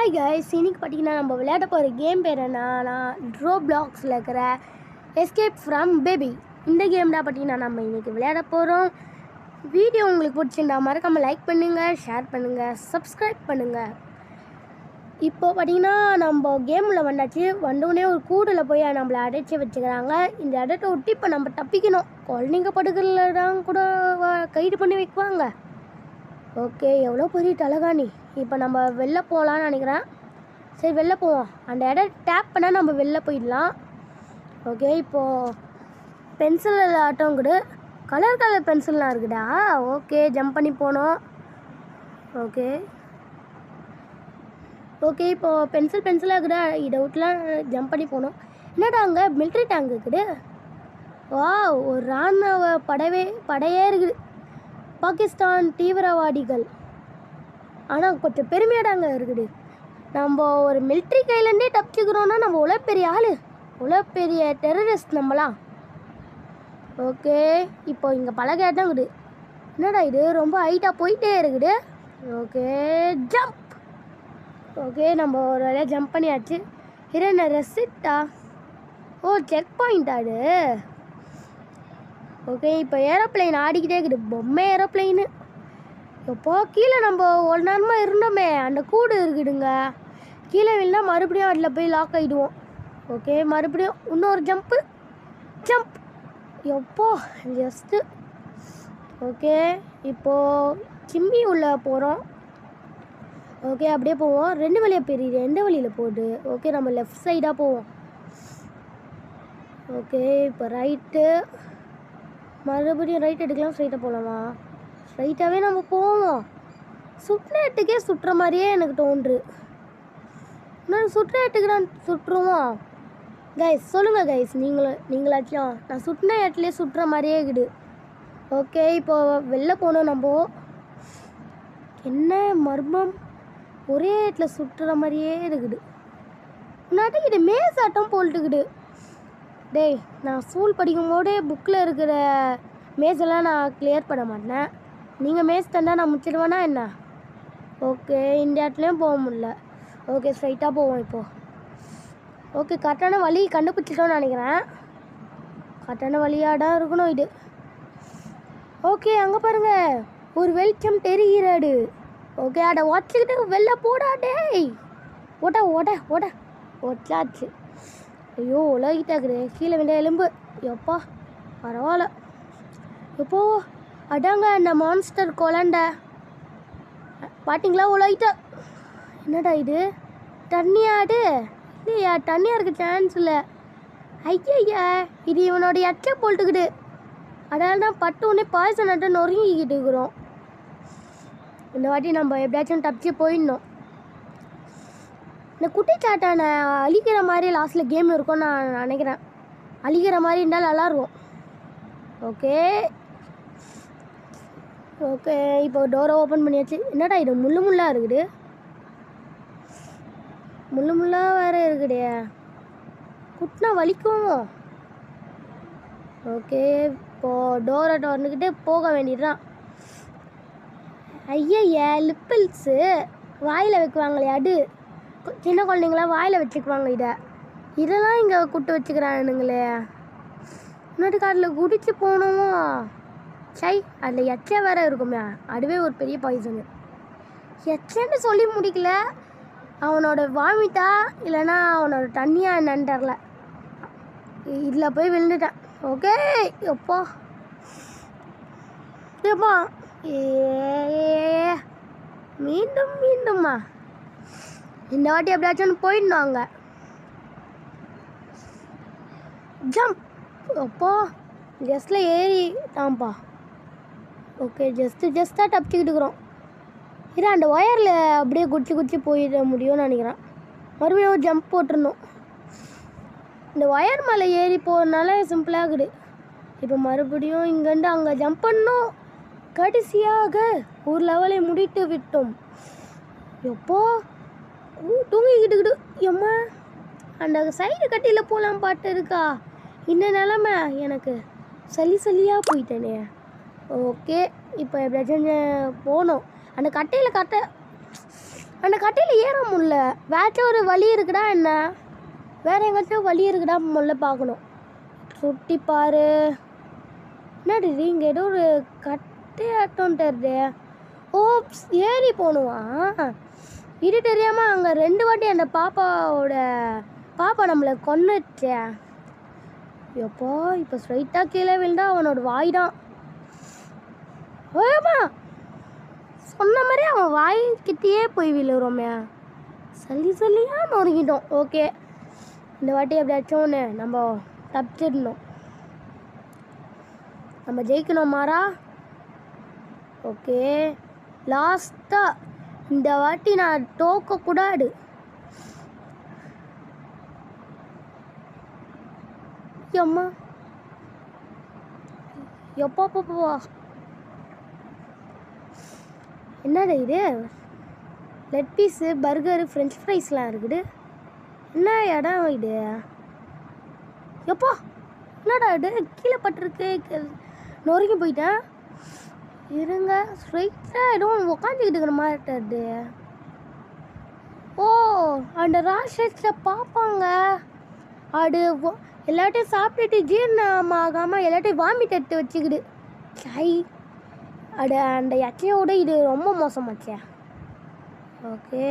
Hi guys, இன்னைக்கு பார்த்தீங்கன்னா நம்ம விளையாட போகிற கேம் பேர் என்னன்னா ரோப்ளாக்ஸில் இருக்கிற எஸ்கேப் ஃப்ரம் பேபி. இந்த கேம் தான் பார்த்தீங்கன்னா நம்ம இன்றைக்கி விளையாட போகிறோம். வீடியோ உங்களுக்கு பிடிச்சிருந்தா மறக்காமல் லைக் பண்ணுங்கள், ஷேர் பண்ணுங்கள், சப்ஸ்கிரைப் பண்ணுங்கள். இப்போ பார்த்தீங்கன்னா நம்ம கேமில் வந்தாச்சு. வந்தோடனே ஒரு கூடில் போய் நம்மளை அடைச்சி வச்சுக்கிறாங்க. இந்த இடத்த விட்டு இப்போ நம்ம தப்பிக்கணும். குழந்தைங்க படுக்கிறதான் கூட கைது பண்ணி வைக்குவாங்க. ஓகே, எவ்வளோ பெரிய தலகாணி. இப்போ நம்ம வெளில போகலான்னு நினைக்கிறேன். சரி, வெளில போவோம். அந்த இடம் டேப் பண்ணால் நம்ம வெளில போயிடலாம். ஓகே, இப்போது பென்சில் ஆட்டோங்குது. கலர் கலர் பென்சில்லாம் இருக்குடா. ஓகே, ஜம்ப் பண்ணி போனோம். ஓகே ஓகே இப்போது பென்சிலாக இருக்குதா, இதை விட்டுலாம் ஜம்ப் பண்ணி போனோம். என்னடா அங்கே மிலிட்ரி டேங்க் இருக்குது. வா, ஒரு இராணுவ படையே இருக்குது. பாகிஸ்தான் தீவிரவாதிகள். ஆனால் கொஞ்சம் பெருமையாடாங்க இருக்குது. நம்ம ஒரு மிலிட்ரி கையிலேருந்தே தப்பிச்சுக்கிறோன்னா நம்ம உள்ள பெரிய ஆள், உள்ள பெரிய டெரரிஸ்ட் நம்மளாம். ஓகே, இப்போ இங்கே பல கேட் தான் இருக்குது. என்னடா இது ரொம்ப ஹைட்டாக போயிட்டே இருக்குது. Okay, jump. ஓகே, நம்ம ஒரு வேலையாக ஜம்ப் பண்ணியாச்சு. என்ன ரெசிட்டா? ஓ, செக் பாயிண்ட் அது. ஓகே, இப்போ ஏரோப்ளைன் ஆடிக்கிட்டே இருக்குது. பொம்மை ஏரோப்ளைனு. எப்போ கீழே நம்ம ஒரு நேரமாக இருந்தோமே, அந்த கூடு இருக்குதுங்க. கீழே விழுந்தா மறுபடியும் அதில் போய் லாக் ஆகிடுவோம். ஓகே, மறுபடியும் இன்னொரு ஜம்ப்பு. எப்போ ஜஸ்ட்டு. ஓகே, இப்போது சிம்மி உள்ளே போகிறோம். ஓகே, அப்படியே போவோம். ரெண்டு வழியாக பெரிய எந்த வழியில் போகுது. ஓகே, நம்ம லெஃப்ட் சைடாக போவோம். ஓகே, இப்போ ரைட்டு. மறுபடியும் ரைட் எடுக்கலாம். ஸ்ட்ரைட்டாக போகலாமா? ஸ்ட்ரைட்டாகவே நம்ம போவோம். சுற்றுனேட்டுக்கே சுற்றுற மாதிரியே எனக்கு தோன்று. நான் சுற்றுனேட்டுக்கு நான் சுற்றுவோம். கைஸ் சொல்லுங்கள் கைஸ், நீங்களாச்சும். நான் சுற்றின இடத்துலேயே சுற்றுற மாதிரியே இருக்குது. ஓகே, இப்போது வெளில போனோம். நம்ம என்ன மர்மம், ஒரே இடத்துல சுற்றுற மாதிரியே இருக்குது. முன்னாடி இது மேஸ் ஆட்டம் போட்டுக்குது. டேய், நான் ஸ்கூல் படிக்கும்போதே புக்கில் இருக்கிற மேஸெல்லாம் நான் கிளியர் பண்ண மாட்டேன். நீங்கள் மேஸ் தந்தா நான் முடிச்சிடுவேனா என்ன? ஓகே, இந்த இடத்துலையும் போக முடியல. ஓகே, ஸ்ட்ரைட்டாக போவோம் இப்போது. ஓகே, கரெக்டான வழி கண்டுபிடிச்சிட்டோன்னு நினைக்கிறேன். கரெக்டான வழியாடா இருக்கணும் இது. ஓகே, அங்கே பாருங்கள், ஒரு வெளிச்சம் தெரிகிறது. ஓகே, அதை வச்சுக்கிட்டு வெளில போடா. டேய், ஒட்டாச்சு. ஐயோ, உலகிட்டாக்குது. கீழே விட எலும்பு. எப்பா பரவாயில்ல. எப்போ அடாங்க அந்த மான்ஸ்டர் குழண்ட பார்த்தீங்களா? உலகிட்ட. என்னடா இது, தண்ணியாடு இல்லையா? தண்ணியாக இருக்க சான்ஸ் இல்லை. ஐயா, இது இவனோடைய எச்சை போட்டுக்குது. அதனால தான் பட்டு உடனே பாய்சன் நட்டு நொறுங்கிக்கிட்டு இருக்கிறோம். இந்த வாட்டி நம்ம எப்படியாச்சும் தப்பிச்சு போயிடணும். இந்த குட்டிச்சாட்டான அழிக்கிற மாதிரி லாஸ்ட்டில் கேம் இருக்கும்னு நான் நினைக்கிறேன். அழிக்கிற மாதிரி இருந்தால் நல்லாயிருக்கும். ஓகே இப்போ டோரை ஓப்பன் பண்ணியாச்சு. என்னடா இது முள்ளாக இருக்குது. முள்ளாக வேறு இருக்குதே. குட்டினா வலிக்கும். ஓகே, இப்போது டோரை டோர்னுக்கிட்டே போக வேண்டியதுதான். ஐயா, லிப்பிள்ஸு வாயில் வைக்குவாங்களே, அது சின்ன குழந்தைங்களாம் வாயில் வச்சுக்குவாங்க. இதெல்லாம் இங்கே குட்டு வச்சுக்கிறானுங்களே. இன்னொரு காட்டில் குடிச்சு போகணுமோ? சை, அதில் எச்சை வேற இருக்குமே. அதுவே ஒரு பெரிய பாய்சனு. எச்சன்னு சொல்லி முடிக்கல. அவனோட வாமிட்டா இல்லைன்னா அவனோட தண்ணியா என்னன்னு தெரில. இதில் போய் விழுந்துட்டேன். ஓகே, எப்போ மீண்டுமா இந்த வாட்டி எப்படியாச்சும் போயிடணும் அங்கே. ஜம்ப். அப்போ ஜஸ்ட்டில் ஏறி தான்ப்பா. ஓகே, ஜஸ்ட்டாக தப்பிச்சுக்கிட்டு இருக்கிறோம். இல்லை, அந்த ஒயரில் அப்படியே குடிச்சு போயிட முடியும்னு நினைக்கிறேன். மறுபடியும் ஜம்ப் போட்டுருந்தோம். இந்த ஒயர் மேலே ஏறி போகிறதுனால சிம்பிளாகுது. இப்போ மறுபடியும் இங்கேருந்து அங்கே ஜம்ப் பண்ணோம். கடைசியாக ஒரு லெவலை முடித்து விட்டோம். எப்போ தூங்கிக்கிட்டு எம்மா அந்த சைடு கட்டியில் போகலாம் பாட்டு இருக்கா. இந்த நிலமை எனக்கு சளியாக போயிட்டேனே. ஓகே, இப்போ எப்படியாச்சும் போகணும். அந்த கட்டையில் அந்த கட்டையில் ஏற முடியல. வேறாச்சும் ஒரு வழி இருக்குடா என்ன? வேறு எங்கேயாச்சும் வழி இருக்குடா முதல்ல பார்க்கணும். சுட்டி பாரு. என்னடி இங்கே ஏதோ ஒரு கட்டையாட்டம் தெரியுது. ஓப்ஸ், ஏறி போகணுமா? இது தெரியாமல் அங்கே 2 வாட்டி அந்த பாப்பா நம்மளை கொன்னுச்சே. எப்போ இப்போ ஸ்ட்ரைட்டாக கீழே விழுந்தா அவனோட வாய் தான். ஓமா, சொன்ன மாதிரி அவன் வாய்க்கிட்டேயே போய் விழுறோமே. சொல்லியா நொறுங்கிட்டோம். ஓகே, இந்த வாட்டி எப்படியாச்சும் ஒன்று நம்ம தப்பிச்சிடணும். நம்ம ஜெயிக்கணும் மாறா. ஓகே, லாஸ்ட்டாக இந்த வாட்டி நான் தோக்கக்கூடாது. அம்மா எப்பா என்னடா இது? லெட் பீஸு, பர்கரு, ஃப்ரெஞ்ச் ஃப்ரைஸ்லாம் இருக்குது. என்ன இடம் இது? எப்பா என்னடா இது? கீழே பட்டிருக்கு. நொறுங்கி போயிட்டேன். இருங்க, ஸ்ட்ரைட்டாக எதுவும் உக்காந்துக்கிட்டு இருக்கிற மாதிரி. ஓ, அந்த ராஷஸில் பார்ப்பாங்க. அது எல்லாட்டையும் சாப்பிட்டுட்டு ஜீரணம் ஆகாமல் எல்லாட்டையும் வாமிட் எடுத்து வச்சுக்கிடு. சை, அந்த எச்சையோட இது ரொம்ப மோசமாச்சே. ஓகே,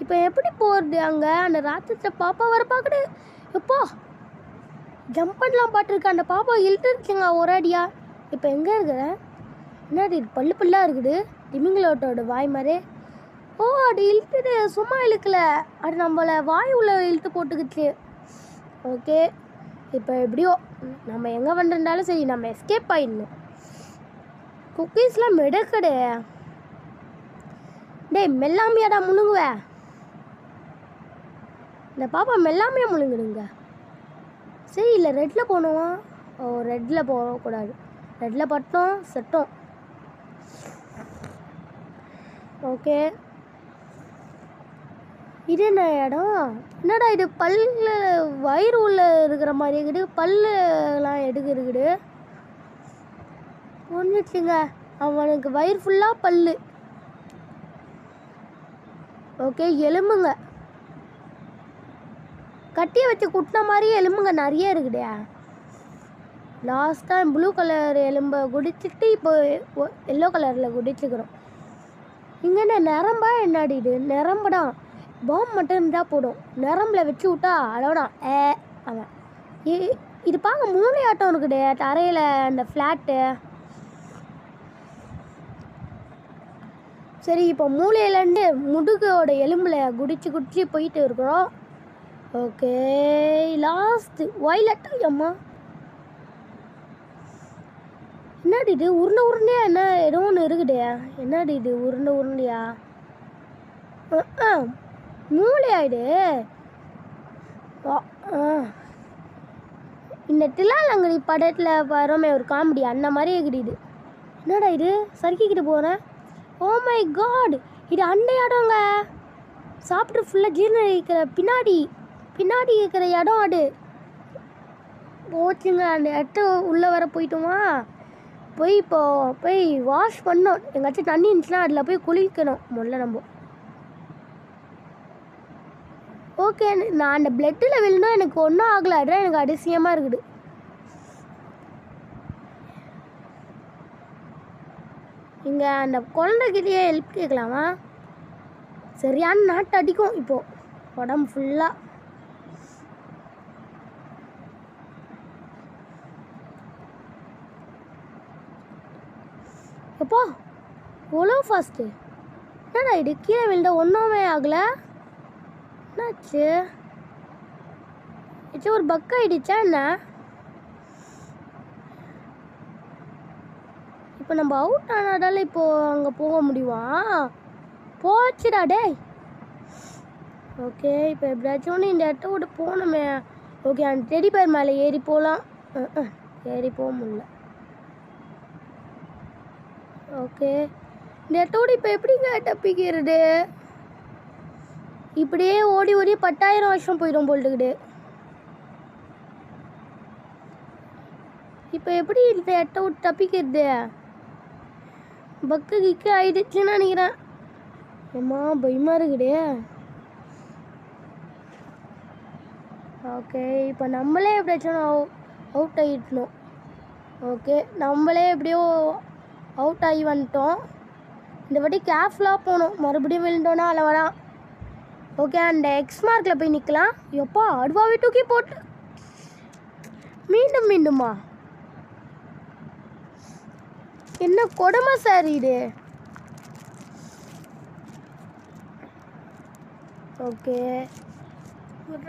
இப்போ எப்படி போகிறது அங்கே? அந்த ராட்சஸில் பாப்பா வர பார்க்குது. எப்போ ஜம்ப் பண்ணலாம் பாட்டுருக்கு. அந்த பாப்பா இழுத்துருச்சுங்க ஒரு அடியா. இப்போ எங்கே இருக்கிற? என்னது இது பல்லாக இருக்குது? திமிங்கலோட்டோட வாய் மாதிரி. ஓ, அது இழுத்துட்டு சும்மா இழுக்கல, அது நம்மளை வாய் உள்ள இழுத்து போட்டுக்குச்சு. ஓகே, இப்போ எப்படியோ நம்ம எங்கே வந்துருந்தாலும் சரி நம்ம எஸ்கேப் ஆகிடணும். குக்கீஸ்லாம் மெடக்கடு. டேய், மெல்லாமையாடா முழுங்குவ? இந்த பாப்பா மெல்லாமையாக முழுங்குடுங்க. சரி, இல்லை ரெட்டில் போகணுமா? ஓ, ரெட்டில் போகக்கூடாது. ரெட்டில் பட்டோம் செட்டோம். ஓகே, இது என்ன இடம்? என்னடா இது? பல்லு வயிறு உள்ள இருக்கிற மாதிரி இருக்குது. பல்லுலாம் இருக்குது. ஒன்றுச்சுங்க, அவனுக்கு வயிறு ஃபுல்லாக பல்லு. ஓகே, எலும்புங்க கட்டியை வச்சு குட்டின மாதிரி எலும்புங்க நிறைய இருக்குதே. லாஸ்ட் டைம் ப்ளூ கலர் எலும்பை குடிச்சிட்டு இப்போ எல்லோ கலரில் குடிச்சுக்கிறோம். இங்கே என்ன நரம்பா? என்னடி இது? நரம்புதான். பாம் மட்டும் இருந்தால் போடும். நரம்பில் வச்சு விட்டா அவ்வளோதான். அவன் இது பார்க்க மூளையாட்டம் இருக்குதே தரையில் அந்த ஃப்ளாட்டு. சரி, இப்போ மூளையிலேருந்து முதுகோட எலும்பில் குடிச்சு போயிட்டு இருக்கிறோம். Okay, last violet. அம்மா என்னடி இது? உருண்டையா என்ன ஏதோ ஒன்று இருக்குதே. என்னடி இது? உருண்டையா? மூளையாயிடு. இந்த தில்லாலங்கடி படத்தில் வரோமே ஒரு காமெடி, அந்த மாதிரி இருக்குது. என்னடா இது? சறுக்கிக்கிட்டு போகிறேன். ஓ மை காட், இது அண்டையாடங்க. சாப்பிட்டு ஃபுல்லாக ஜீரணம் இருக்கிற பின்னாடி இருக்கிற இடம். அது போச்சுங்க. அந்த இடத்த உள்ளே வர போயிட்டோமா? போய் வாஷ் பண்ணோம். எங்காச்சும் தண்ணி இருந்துச்சுன்னா அதில் போய் குளிக்கணும் முதல்ல நம்ம. ஓகே, நான் அந்த பிளட்டில் விழுந்தோம், எனக்கு ஒன்றும் ஆகலை. அதுதான் எனக்கு அதிசயமாக இருக்குது. இங்கே அந்த குழந்தைகிட்டயே ஹெல்ப் கேட்கலாமா? சரியான நாட்டு அடிக்கும் இப்போது உடம்பு ஃபுல்லாக. எப்போ எவ்வளோ ஃபாஸ்ட்டு? என்னடா இது? கீழே விழுந்த ஒன்றுமே ஆகலை. என்னாச்சு? ஏதாச்சும் ஒரு பக் ஆகிடுச்சா என்ன? இப்போ நம்ம அவுட் ஆனாதால இப்போது அங்கே போக முடியுமா? போச்சுடா டேய். ஓகே, இப்போ எப்படியாச்சும் ஒன்று இந்த இடத்த விட்டு போகணுமே. ஓகே, அந்த டெடி பேர் மேலே ஏறி போகலாம். ஏறி போக முடியல. ஓகே, இந்த இடத்தோடு இப்போ எப்படிங்க தப்பிக்கிறது? இப்படியே ஓடி 10,000 வருஷம் போயிடும் போல்ட்டுக்குது. இப்போ எப்படி இந்த இடத்த விட்டு தப்பிக்கிறது? பக்கு கிக்கு ஆயிடுச்சுன்னு நினைக்கிறேன். ஏம்மா பயமாக இருக்குதே. ஓகே, இப்போ நம்மளே எப்படியாச்சும் அவுட் ஆகிட்டணும். ஓகே, நம்மளே எப்படியோ அவுட் ஆகி வந்துட்டோம். இந்த வாட்டி கேர்ஃபுல்லாக போகணும், மறுபடியும் விழுந்தோன்னா அளவலாம். ஓகே, அந்த எக்ஸ் மார்க்கில் போய் நிற்கலாம். எப்பா அடுவாவே தூக்கி போட்டு மீண்டும் மீண்டுமா? என்ன கொடுமை சார் இது. ஓகே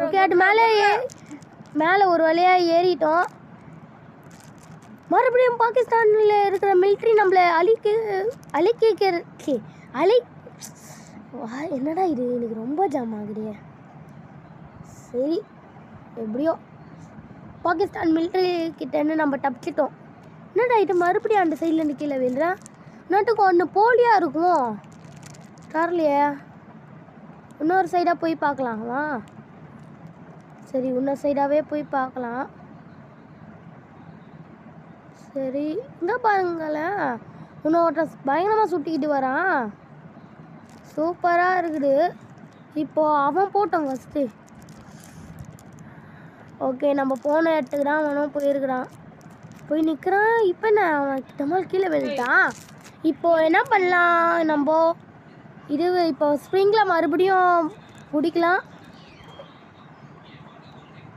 ஓகே, அது மேலே ஒரு வழியாக ஏறிட்டோம். மறுபடியும் பாகிஸ்தானில் இருக்கிற மிலிட்ரி நம்மளை என்னடா இது, எனக்கு ரொம்ப ஜாம் ஆகுது. சரி, எப்படியோ பாகிஸ்தான் மிலிட்ரி கிட்டேருந்து நம்ம தப்பிச்சிட்டோம். என்னடா இது, மறுபடியும் அந்த சைட்லேருந்து கீழே விழுறேன். நாட்டுக்கு ஒன்று போலியாக இருக்கும் தரலையே. இன்னொரு சைடாக போய் பார்க்கலாமா? சரி, இன்னொரு சைடாகவே போய் பார்க்கலாம். சரி, இங்கே பாருங்களேன், இன்னொருத்த பயங்கரமாக சுட்டிக்கிட்டு வரான். சூப்பராக இருக்குது. இப்போது அவன் போட்டோம் ஃபஸ்ட்டு. ஓகே, நம்ம போன இடத்துக்கு தான் அவனும் போயிருக்கிறான். போய் நிற்கிறான். இப்போ என்ன, அவன் நம்மளுக்கு கீழே விழுட்டான். இப்போது என்ன பண்ணலாம் நம்ம? இப்போ ஸ்ப்ரிங்கில் மறுபடியும் பிடிக்கலாம்.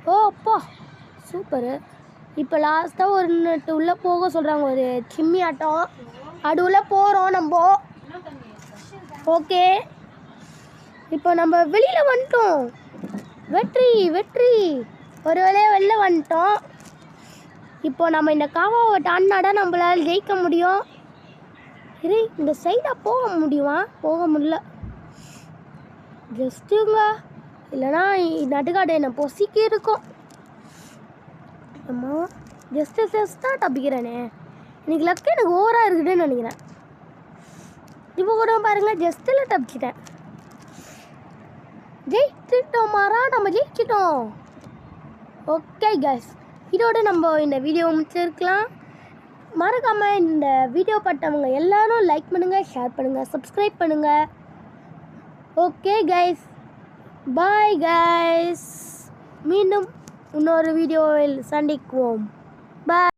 ஓ அப்பா, சூப்பரு. இப்போ லாஸ்ட்டாக ஒரு உள்ளே போக சொல்கிறாங்க, ஒரு சிம்மி ஆட்டம். அது உள்ளே போகிறோம் நம்ம. ஓகே, இப்போ நம்ம வெளியில் வந்துட்டோம். வெற்றி வெற்றி, ஒரு வேளையாக வெளில வந்துட்டோம். இப்போ நம்ம இந்த காவாவை தாண்டினாடா நம்மளால் ஜெயிக்க முடியும். சரி, இந்த சைடாக போக முடியுமா? போக முடியல. ஜஸ்ட்டுங்க, இல்லைனா நடுக்காடு என்னை பொசிக்கி இருக்கும். அம்மா, ஜஸ்ட்டாக தப்பிக்கிறேனே. இன்னைக்கு லக்கு எனக்கு ஓவராக இருக்குதுன்னு நினைக்கிறேன். இப்போ கூட பாருங்கள், ஜஸ்ட்டில் தப்பிச்சிட்டேன். ஜெயிச்சிட்டோம் மாறா, நம்ம ஜெயிச்சிட்டோம். ஓகே கைஸ், இதோடு நம்ம இந்த வீடியோ முடிச்சிருக்கலாம். மறக்காமல் இந்த வீடியோ பார்த்தவங்க எல்லாரும் லைக் பண்ணுங்கள், ஷேர் பண்ணுங்கள், சப்ஸ்கிரைப் பண்ணுங்கள். Okay guys, bye guys. மீண்டும் இன்னொரு வீடியோவில் சந்திக்குவோம். பாய்.